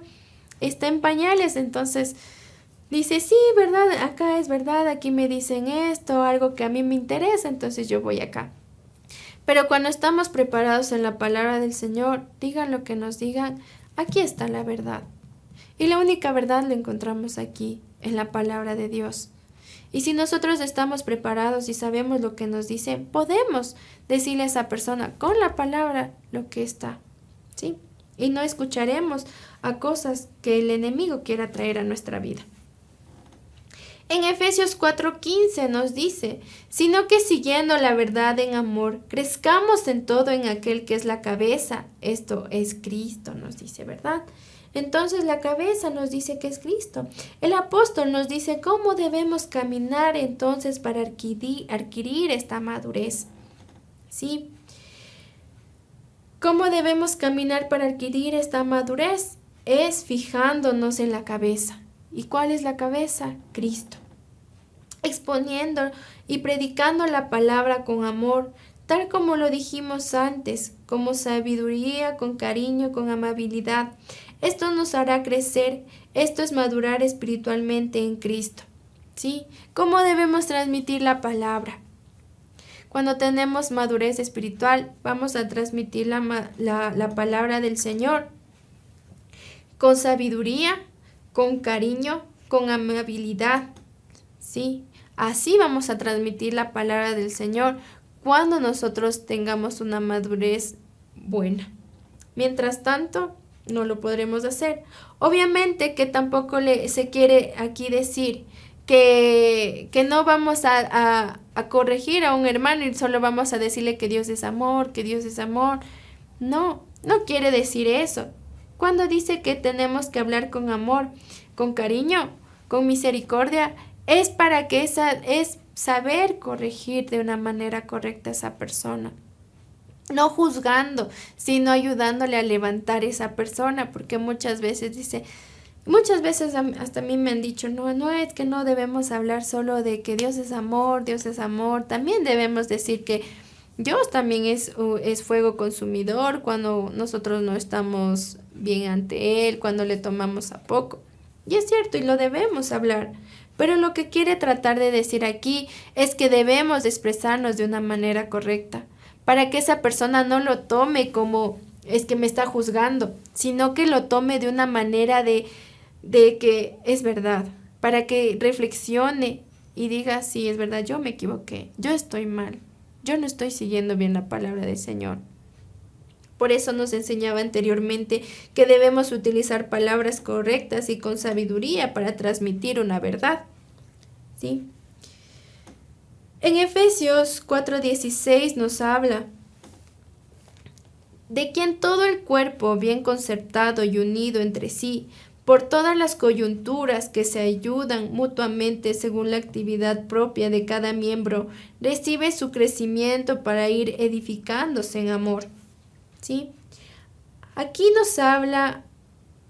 está en pañales, entonces dice, sí, verdad, acá es verdad, aquí me dicen esto, algo que a mí me interesa, entonces yo voy acá. Pero cuando estamos preparados en la palabra del Señor, digan lo que nos digan, aquí está la verdad. Y la única verdad la encontramos aquí, en la palabra de Dios. Y si nosotros estamos preparados y sabemos lo que nos dicen, podemos decirle a esa persona con la palabra lo que está, ¿sí? Y no escucharemos a cosas que el enemigo quiera traer a nuestra vida. En Efesios 4:15 nos dice, sino que siguiendo la verdad en amor, crezcamos en todo en aquel que es la cabeza. Esto es Cristo, nos dice, ¿verdad? Entonces la cabeza nos dice que es Cristo. El apóstol nos dice cómo debemos caminar entonces para adquirir esta madurez. ¿Sí? ¿Cómo debemos caminar para adquirir esta madurez? Es fijándonos en la cabeza. ¿Y cuál es la cabeza? Cristo. Exponiendo y predicando la palabra con amor, tal como lo dijimos antes, como sabiduría, con cariño, con amabilidad. Esto nos hará crecer, esto es madurar espiritualmente en Cristo. ¿Sí? ¿Cómo debemos transmitir la palabra? Cuando tenemos madurez espiritual, vamos a transmitir la palabra del Señor con sabiduría, con cariño, con amabilidad. ¿Sí? Así vamos a transmitir la palabra del Señor cuando nosotros tengamos una madurez buena. Mientras tanto, no lo podremos hacer. Obviamente que tampoco se quiere aquí decir que no vamos a corregir a un hermano y solo vamos a decirle que Dios es amor, que Dios es amor. No, no quiere decir eso. Cuando dice que tenemos que hablar con amor, con cariño, con misericordia, es para que es saber corregir de una manera correcta a esa persona. No juzgando, sino ayudándole a levantar esa persona, porque muchas veces hasta a mí me han dicho, no es que no debemos hablar solo de que Dios es amor, también debemos decir que Dios también es fuego consumidor cuando nosotros no estamos bien ante Él, cuando le tomamos a poco. Y es cierto, y lo debemos hablar. Pero lo que quiere tratar de decir aquí es que debemos expresarnos de una manera correcta, para que esa persona no lo tome como es que me está juzgando, sino que lo tome de una manera de que es verdad, para que reflexione y diga, sí, es verdad, yo me equivoqué, yo estoy mal, yo no estoy siguiendo bien la palabra del Señor. Por eso nos enseñaba anteriormente que debemos utilizar palabras correctas y con sabiduría para transmitir una verdad. ¿Sí? En Efesios 4:16 nos habla de quien todo el cuerpo bien concertado y unido entre sí, por todas las coyunturas que se ayudan mutuamente según la actividad propia de cada miembro, recibe su crecimiento para ir edificándose en amor. ¿Sí? Aquí nos habla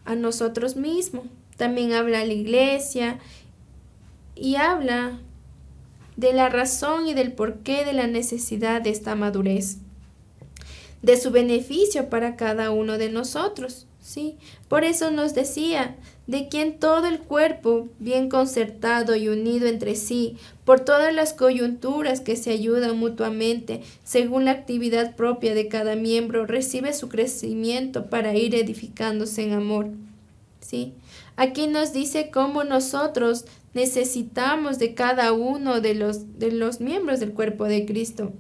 a nosotros mismos, también habla a la iglesia y habla de la razón y del porqué de la necesidad de esta madurez, de su beneficio para cada uno de nosotros. ¿Sí? Por eso nos decía, de quien todo el cuerpo, bien concertado y unido entre sí, por todas las coyunturas que se ayudan mutuamente, según la actividad propia de cada miembro, recibe su crecimiento para ir edificándose en amor. ¿Sí? Aquí nos dice cómo nosotros necesitamos de cada uno de los miembros del cuerpo de Cristo,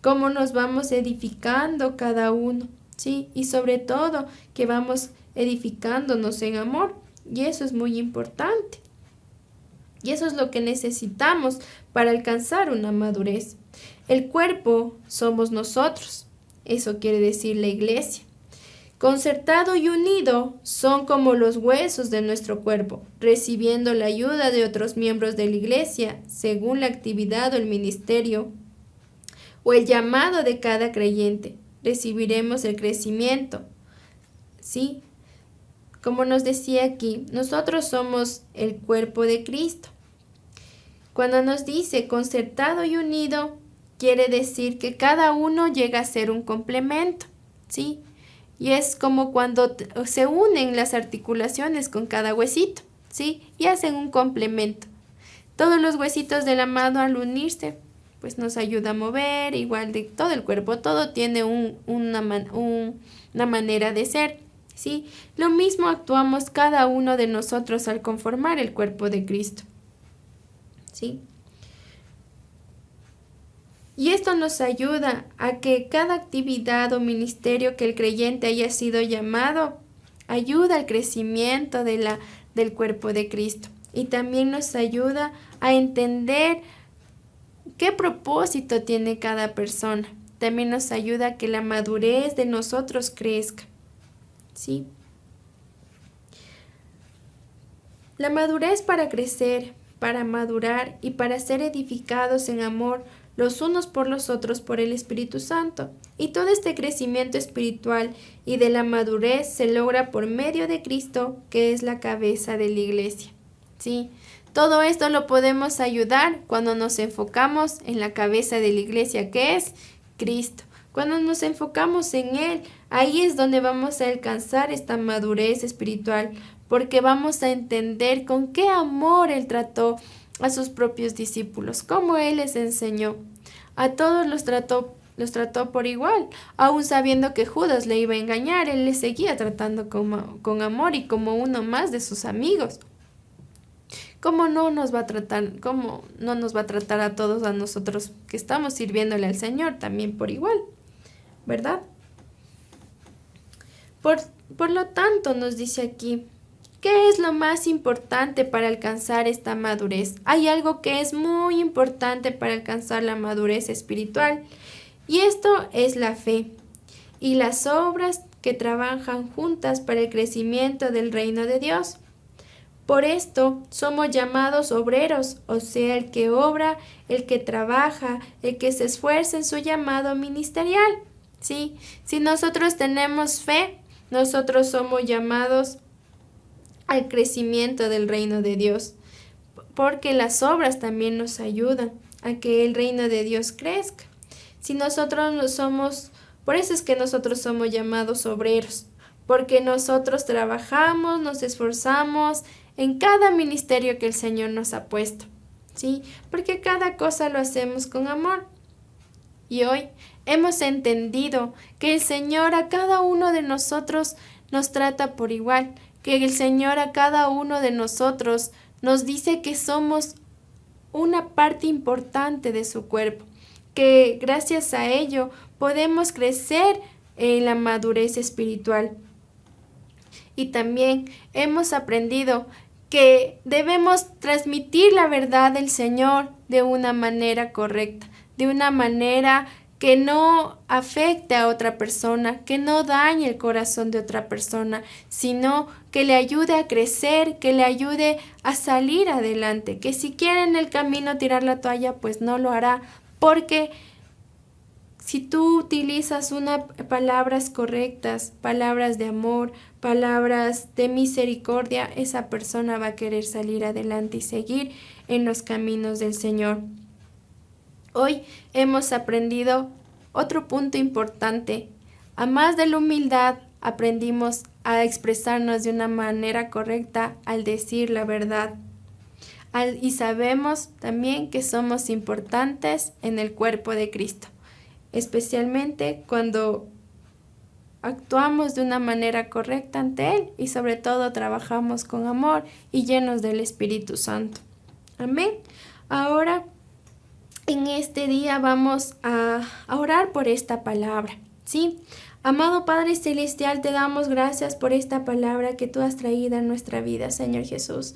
cómo nos vamos edificando cada uno. ¿Sí? Y sobre todo que vamos edificándonos en amor. Y eso es muy importante. Y eso es lo que necesitamos para alcanzar una madurez. El cuerpo somos nosotros. Eso quiere decir la iglesia. Concertado y unido son como los huesos de nuestro cuerpo, recibiendo la ayuda de otros miembros de la iglesia según la actividad o el ministerio o el llamado de cada creyente. Recibiremos el crecimiento. ¿Sí? Como nos decía aquí, nosotros somos el cuerpo de Cristo. Cuando nos dice concertado y unido, quiere decir que cada uno llega a ser un complemento. ¿Sí? Y es como cuando se unen las articulaciones con cada huesito. ¿Sí? Y hacen un complemento. Todos los huesitos de la mano al unirse pues nos ayuda a mover, igual de todo el cuerpo, todo tiene una manera de ser, ¿sí? Lo mismo actuamos cada uno de nosotros al conformar el cuerpo de Cristo, ¿sí? Y esto nos ayuda a que cada actividad o ministerio que el creyente haya sido llamado, ayuda al crecimiento del cuerpo de Cristo. Y también nos ayuda a entender ¿qué propósito tiene cada persona? También nos ayuda a que la madurez de nosotros crezca. ¿Sí? La madurez para crecer, para madurar y para ser edificados en amor los unos por los otros por el Espíritu Santo. Y todo este crecimiento espiritual y de la madurez se logra por medio de Cristo, que es la cabeza de la iglesia. Sí, todo esto lo podemos ayudar cuando nos enfocamos en la cabeza de la iglesia, que es Cristo. Cuando nos enfocamos en Él, ahí es donde vamos a alcanzar esta madurez espiritual, porque vamos a entender con qué amor Él trató a sus propios discípulos, cómo Él les enseñó. A todos los trató por igual, aun sabiendo que Judas le iba a engañar, Él les seguía tratando con amor y como uno más de sus amigos. ¿Cómo no nos va a tratar a todos a nosotros que estamos sirviéndole al Señor también por igual? ¿Verdad? Por lo tanto, nos dice aquí, ¿qué es lo más importante para alcanzar esta madurez? Hay algo que es muy importante para alcanzar la madurez espiritual, y esto es la fe y las obras que trabajan juntas para el crecimiento del reino de Dios. Por esto somos llamados obreros, o sea, el que obra, el que trabaja, el que se esfuerza en su llamado ministerial. ¿Sí? Si nosotros tenemos fe, nosotros somos llamados al crecimiento del reino de Dios, porque las obras también nos ayudan a que el reino de Dios crezca. Si nosotros no somos, por eso es que nosotros somos llamados obreros, porque nosotros trabajamos, nos esforzamos en cada ministerio que el Señor nos ha puesto, ¿sí? Porque cada cosa lo hacemos con amor. Y hoy hemos entendido que el Señor a cada uno de nosotros nos trata por igual, que el Señor a cada uno de nosotros nos dice que somos una parte importante de su cuerpo, que gracias a ello podemos crecer en la madurez espiritual. Y también hemos aprendido que debemos transmitir la verdad del Señor de una manera correcta, de una manera que no afecte a otra persona, que no dañe el corazón de otra persona, sino que le ayude a crecer, que le ayude a salir adelante, que si quiere en el camino tirar la toalla, pues no lo hará, porque si tú utilizas palabras correctas, palabras de amor, palabras de misericordia, esa persona va a querer salir adelante y seguir en los caminos del Señor. Hoy hemos aprendido otro punto importante. A más de la humildad, aprendimos a expresarnos de una manera correcta al decir la verdad. Y sabemos también que somos importantes en el cuerpo de Cristo, especialmente cuando actuamos de una manera correcta ante Él y sobre todo trabajamos con amor y llenos del Espíritu Santo. Amén. Ahora, en este día vamos a orar por esta palabra, ¿sí? Amado Padre Celestial, te damos gracias por esta palabra que tú has traído a nuestra vida, Señor Jesús.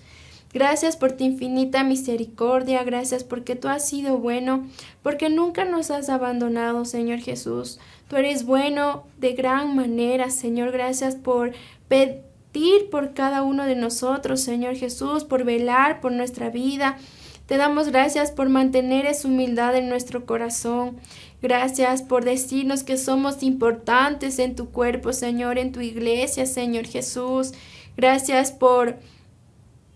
Gracias por tu infinita misericordia, gracias porque tú has sido bueno, porque nunca nos has abandonado, Señor Jesús. Tú eres bueno de gran manera, Señor. Gracias por pedir por cada uno de nosotros, Señor Jesús, por velar por nuestra vida. Te damos gracias por mantener esa humildad en nuestro corazón. Gracias por decirnos que somos importantes en tu cuerpo, Señor, en tu iglesia, Señor Jesús. Gracias por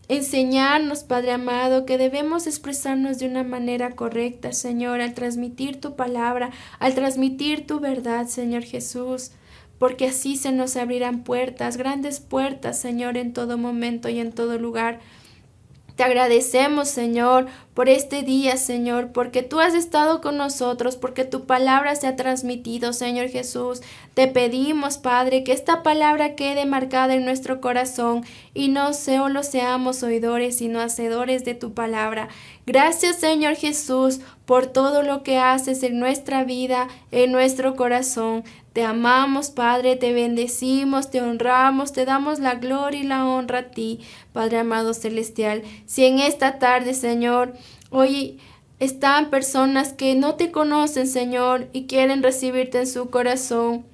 enseñarnos, Padre amado, que debemos expresarnos de una manera correcta, Señor, al transmitir tu palabra, al transmitir tu verdad, Señor Jesús, porque así se nos abrirán puertas, grandes puertas, Señor, en todo momento y en todo lugar. Te agradecemos, Señor, por este día, Señor, porque tú has estado con nosotros, porque tu palabra se ha transmitido, Señor Jesús. Te pedimos, Padre, que esta palabra quede marcada en nuestro corazón y no solo seamos oidores, sino hacedores de tu palabra. Gracias, Señor Jesús, por todo lo que haces en nuestra vida, en nuestro corazón. Te amamos, Padre, te bendecimos, te honramos, te damos la gloria y la honra a ti, Padre amado celestial. Si en esta tarde, Señor, hoy están personas que no te conocen, Señor, y quieren recibirte en su corazón,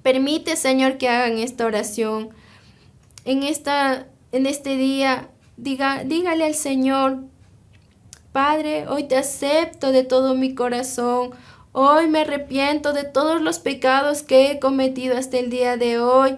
permite, Señor, que hagan esta oración. En este día, dígale al Señor: Padre, hoy te acepto de todo mi corazón. Hoy me arrepiento de todos los pecados que he cometido hasta el día de hoy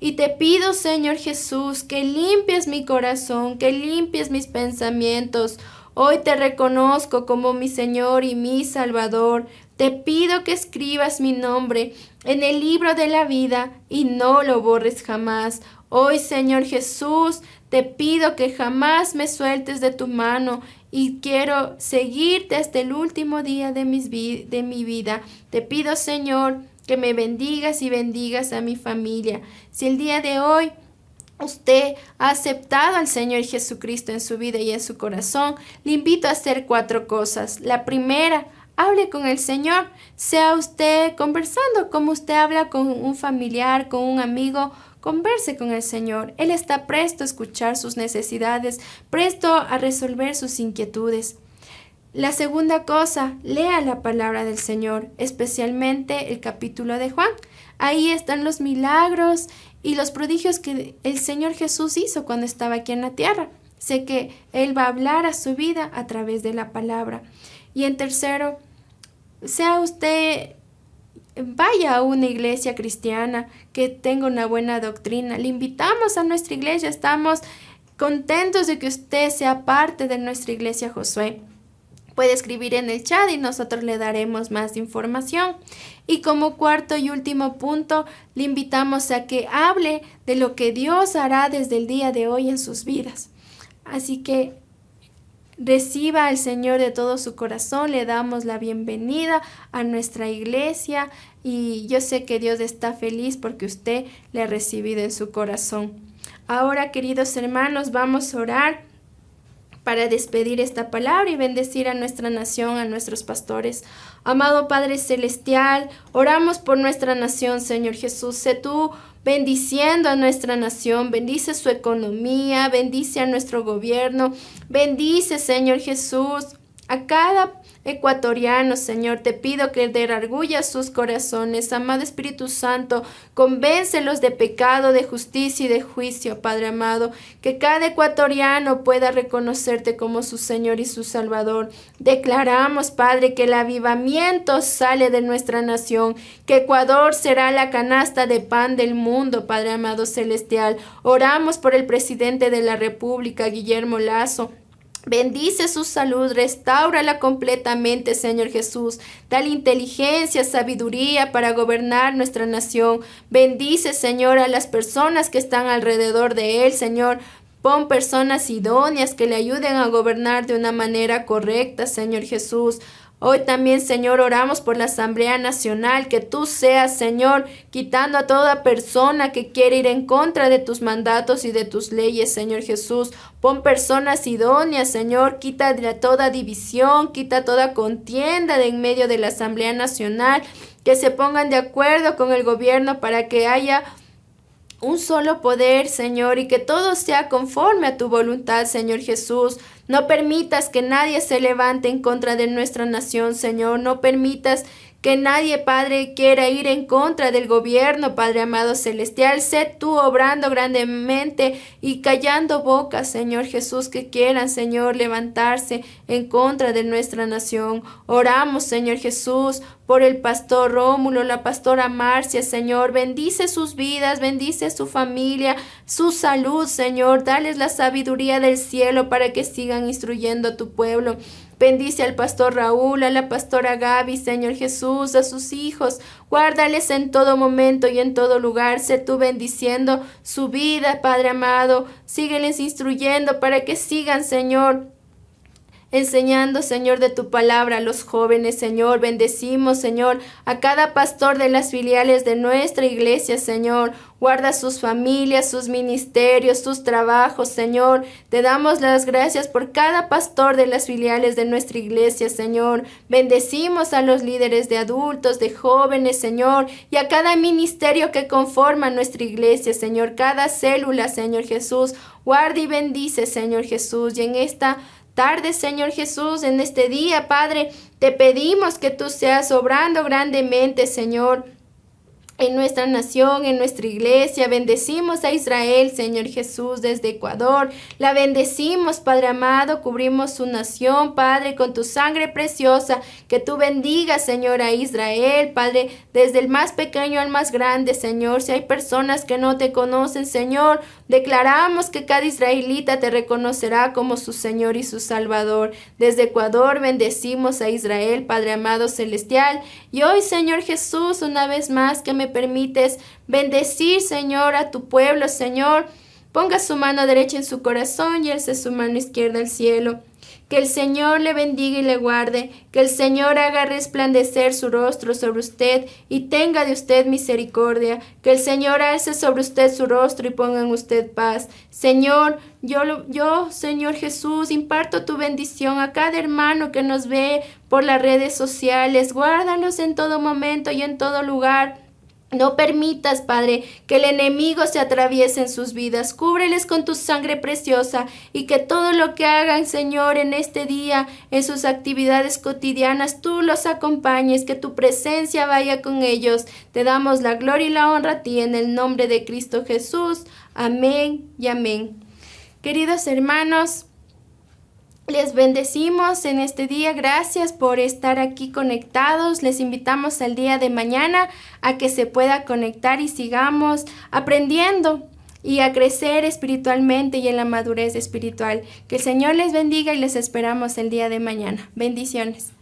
Y te pido, Señor Jesús, que limpies mi corazón, que limpies mis pensamientos. Hoy te reconozco como mi Señor y mi Salvador. Te pido que escribas mi nombre en el libro de la vida y no lo borres jamás. Hoy, Señor Jesús, te pido que jamás me sueltes de tu mano y quiero seguirte hasta el último día de mi vida. Te pido, Señor, que me bendigas y bendigas a mi familia. Si el día de hoy usted ha aceptado al Señor Jesucristo en su vida y en su corazón, le invito a hacer 4 cosas. La primera, hable con el Señor. Sea usted conversando como usted habla con un familiar, con un amigo. Converse con el Señor. Él está presto a escuchar sus necesidades, presto a resolver sus inquietudes. La segunda cosa, lea la palabra del Señor, especialmente el capítulo de Juan. Ahí están los milagros y los prodigios que el Señor Jesús hizo cuando estaba aquí en la tierra. Sé que Él va a hablar a su vida a través de la palabra. Y en tercero, sea usted, vaya a una iglesia cristiana que tenga una buena doctrina. Le invitamos a nuestra iglesia. Estamos contentos de que usted sea parte de nuestra iglesia Josué. Puede escribir en el chat y nosotros le daremos más información. Y como cuarto y último punto, le invitamos a que hable de lo que Dios hará desde el día de hoy en sus vidas. Así que reciba al Señor de todo su corazón, le damos la bienvenida a nuestra iglesia y yo sé que Dios está feliz porque usted le ha recibido en su corazón. Ahora, queridos hermanos, vamos a orar para despedir esta palabra y bendecir a nuestra nación, a nuestros pastores. Amado Padre Celestial, oramos por nuestra nación, Señor Jesús. Sé tú bendiciendo a nuestra nación, bendice su economía, bendice a nuestro gobierno, bendice, Señor Jesús, a cada ecuatoriano, Señor. Te pido que derargullas sus corazones. Amado Espíritu Santo, convéncelos de pecado, de justicia y de juicio, Padre amado. Que cada ecuatoriano pueda reconocerte como su Señor y su Salvador. Declaramos, Padre, que el avivamiento sale de nuestra nación, que Ecuador será la canasta de pan del mundo, Padre amado celestial. Oramos por el presidente de la República, Guillermo Lazo. Bendice su salud, restáurala completamente, Señor Jesús. Dale inteligencia, sabiduría para gobernar nuestra nación. Bendice, Señor, a las personas que están alrededor de él, Señor. Pon personas idóneas que le ayuden a gobernar de una manera correcta, Señor Jesús. Hoy también, Señor, oramos por la Asamblea Nacional, que tú seas, Señor, quitando a toda persona que quiere ir en contra de tus mandatos y de tus leyes, Señor Jesús. Pon personas idóneas, Señor, quita toda división, quita toda contienda de en medio de la Asamblea Nacional, que se pongan de acuerdo con el gobierno para que haya un solo poder, Señor, y que todo sea conforme a tu voluntad, Señor Jesús. No permitas que nadie se levante en contra de nuestra nación, Señor. No permitas que nadie, Padre, quiera ir en contra del gobierno, Padre amado celestial. Sé tú obrando grandemente y callando bocas, Señor Jesús, que quieran, Señor, levantarse en contra de nuestra nación. Oramos, Señor Jesús, por el pastor Rómulo, la pastora Marcia, Señor. Bendice sus vidas, bendice su familia, su salud, Señor. Dales la sabiduría del cielo para que sigan instruyendo a tu pueblo. Bendice al pastor Raúl, a la pastora Gaby, Señor Jesús, a sus hijos. Guárdales en todo momento y en todo lugar. Sé tú bendiciendo su vida, Padre amado. Sígueles instruyendo para que sigan, Señor, enseñando, Señor, de tu palabra a los jóvenes, Señor. Bendecimos, Señor, a cada pastor de las filiales de nuestra iglesia, Señor. Guarda sus familias, sus ministerios, sus trabajos, Señor. Te damos las gracias por cada pastor de las filiales de nuestra iglesia, Señor. Bendecimos a los líderes de adultos, de jóvenes, Señor, y a cada ministerio que conforma nuestra iglesia, Señor. Cada célula, Señor Jesús. Guarda y bendice, Señor Jesús. Y en esta tarde, Señor Jesús, en este día, Padre, te pedimos que tú seas obrando grandemente, Señor, en nuestra nación, en nuestra iglesia. Bendecimos a Israel, Señor Jesús, desde Ecuador. La bendecimos, Padre amado, cubrimos su nación, Padre, con tu sangre preciosa. Que tú bendigas, Señor, a Israel, Padre, desde el más pequeño al más grande, Señor. Si hay personas que no te conocen, Señor, declaramos que cada israelita te reconocerá como su Señor y su Salvador. Desde Ecuador bendecimos a Israel, Padre amado celestial. Y hoy, Señor Jesús, una vez más que me permites bendecir, Señor, a tu pueblo, Señor. Ponga su mano derecha en su corazón y alce su mano izquierda al cielo. Que el Señor le bendiga y le guarde, que el Señor haga resplandecer su rostro sobre usted y tenga de usted misericordia, que el Señor alce sobre usted su rostro y ponga en usted paz. Señor, yo, Señor Jesús, imparto tu bendición a cada hermano que nos ve por las redes sociales. Guárdalos en todo momento y en todo lugar. No permitas, Padre, que el enemigo se atraviese en sus vidas. Cúbreles con tu sangre preciosa y que todo lo que hagan, Señor, en este día, en sus actividades cotidianas, tú los acompañes, que tu presencia vaya con ellos. Te damos la gloria y la honra a ti en el nombre de Cristo Jesús. Amén y amén. Queridos hermanos, les bendecimos en este día. Gracias por estar aquí conectados. Les invitamos al día de mañana a que se pueda conectar y sigamos aprendiendo y a crecer espiritualmente y en la madurez espiritual. Que el Señor les bendiga y les esperamos el día de mañana. Bendiciones.